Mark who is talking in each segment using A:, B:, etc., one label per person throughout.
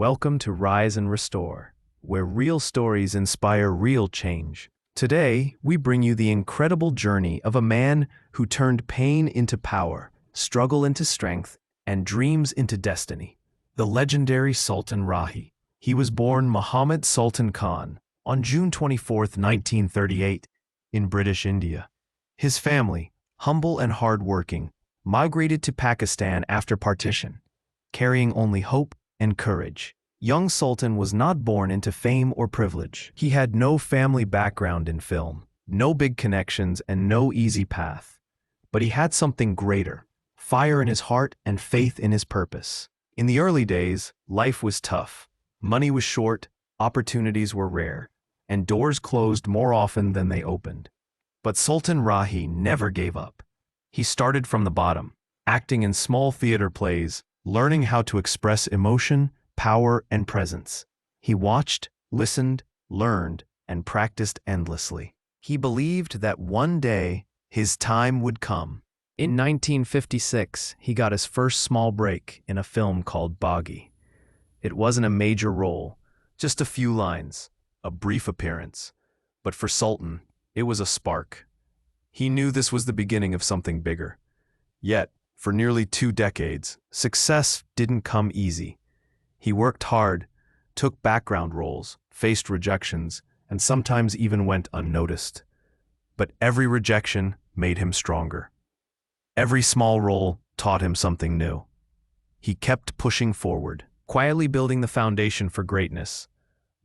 A: Welcome to Rise and Restore, where real stories inspire real change. Today, we bring you the incredible journey of a man who turned pain into power, struggle into strength, and dreams into destiny. The legendary Sultan Rahi. He was born Muhammad Sultan Khan on June 24, 1938, in British India. His family, humble and hard-working, migrated to Pakistan after partition, carrying only hope and courage. Young Sultan was not born into fame or privilege. He had no family background in film, no big connections, and no easy path. But he had something greater: fire in his heart and faith in his purpose. In the early days, life was tough. Money was short, opportunities were rare, and doors closed more often than they opened. But Sultan Rahi never gave up. He started from the bottom, acting in small theater plays, learning how to express emotion, power, and presence. He watched, listened, learned, and practiced endlessly. He believed that one day his time would come. In 1956, he got his first small break in a film called Bogey. It wasn't a major role, just a few lines, a brief appearance. But for Sultan, it was a spark. He knew this was the beginning of something bigger. Yet, for nearly 2 decades, success didn't come easy. He worked hard, took background roles, faced rejections, and sometimes even went unnoticed. But every rejection made him stronger. Every small role taught him something new. He kept pushing forward, quietly building the foundation for greatness.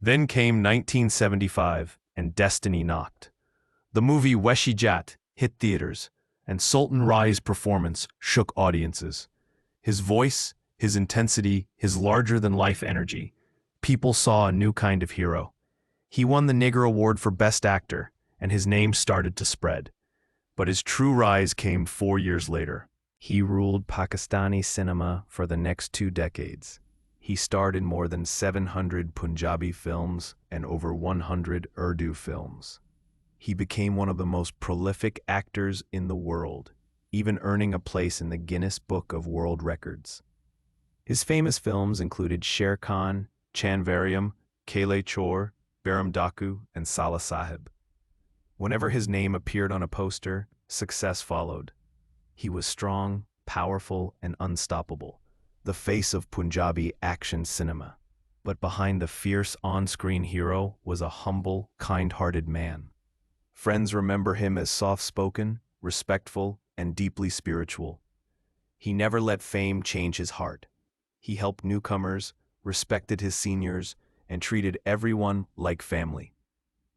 A: Then came 1975, and destiny knocked. The movie Weshi Jat hit theaters, and Sultan Rahi's performance shook audiences. His voice, his intensity, his larger-than-life energy. People saw a new kind of hero. He won the Nigger Award for Best Actor, and his name started to spread. But his true rise came 4 years later. He ruled Pakistani cinema for the next 2 decades. He starred in more than 700 Punjabi films and over 100 Urdu films. He became one of the most prolific actors in the world, even earning a place in the Guinness Book of World Records. His famous films included Sher Khan, Chanvariam, Kale Chor, Baram Daku, and Sala Sahib. Whenever his name appeared on a poster, success followed. He was strong, powerful, and unstoppable, the face of Punjabi action cinema. But behind the fierce on-screen hero was a humble, kind-hearted man. Friends remember him as soft-spoken, respectful, and deeply spiritual. He never let fame change his heart. He helped newcomers, respected his seniors, and treated everyone like family.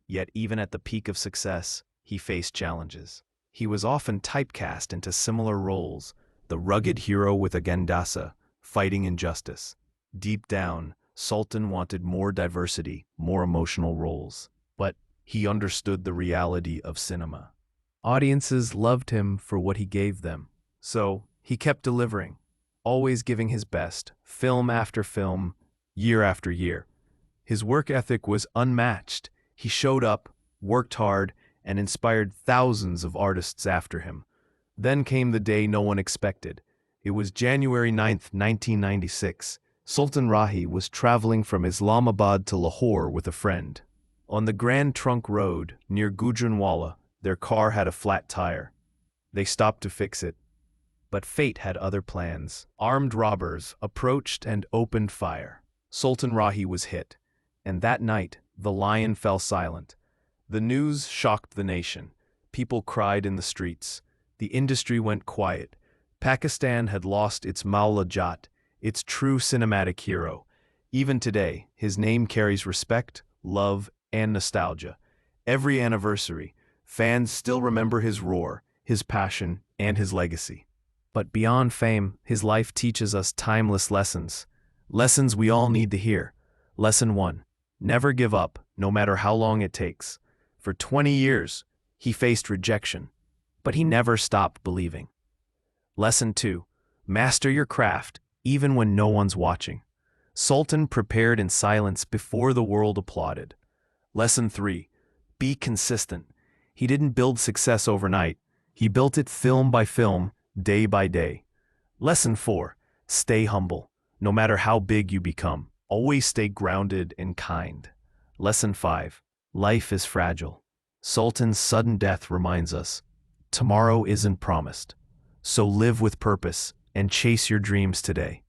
A: Yet even at the peak of success, he faced challenges. He was often typecast into similar roles, the rugged hero with a gandasa, fighting injustice. Deep down, Sultan wanted more diversity, more emotional roles. But he understood the reality of cinema. Audiences loved him for what he gave them. So he kept delivering, always giving his best, film after film, year after year. His work ethic was unmatched. He showed up, worked hard, and inspired thousands of artists after him. Then came the day no one expected. It was January 9th, 1996. Sultan Rahi was traveling from Islamabad to Lahore with a friend. On the Grand Trunk Road, near Gujranwala, their car had a flat tire. They stopped to fix it. But fate had other plans. Armed robbers approached and opened fire. Sultan Rahi was hit, and that night, the lion fell silent. The news shocked the nation. People cried in the streets. The industry went quiet. Pakistan had lost its Maula Jat, its true cinematic hero. Even today, his name carries respect, love, and nostalgia. Every anniversary, fans still remember his roar, his passion, and his legacy. But beyond fame, his life teaches us timeless lessons. Lessons we all need to hear. Lesson 1. Never give up, no matter how long it takes. For 20 years, he faced rejection, but he never stopped believing. Lesson 2. Master your craft, even when no one's watching. Sultan prepared in silence before the world applauded. Lesson 3. Be consistent. He didn't build success overnight. He built it film by film, day by day. Lesson 4. Stay humble. No matter how big you become, Always stay grounded and kind. Lesson 5. Life is fragile. Sultan's sudden death reminds us, tomorrow isn't promised. So live with purpose and chase your dreams today.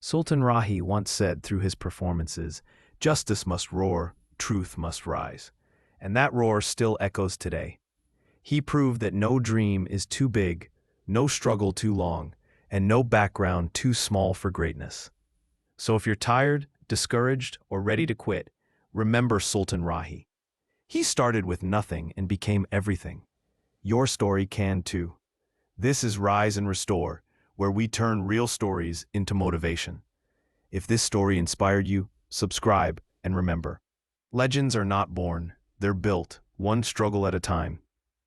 A: Sultan Rahi once said through his performances, justice must roar, truth must rise. And that roar still echoes today. He proved that no dream is too big, no struggle too long, and no background too small for greatness. So if you're tired, discouraged, or ready to quit, remember Sultan Rahi. He started with nothing and became everything. Your story can too. This is Rise and Restore, where we turn real stories into motivation. If this story inspired you, subscribe and remember, legends are not born, they're built, one struggle at a time.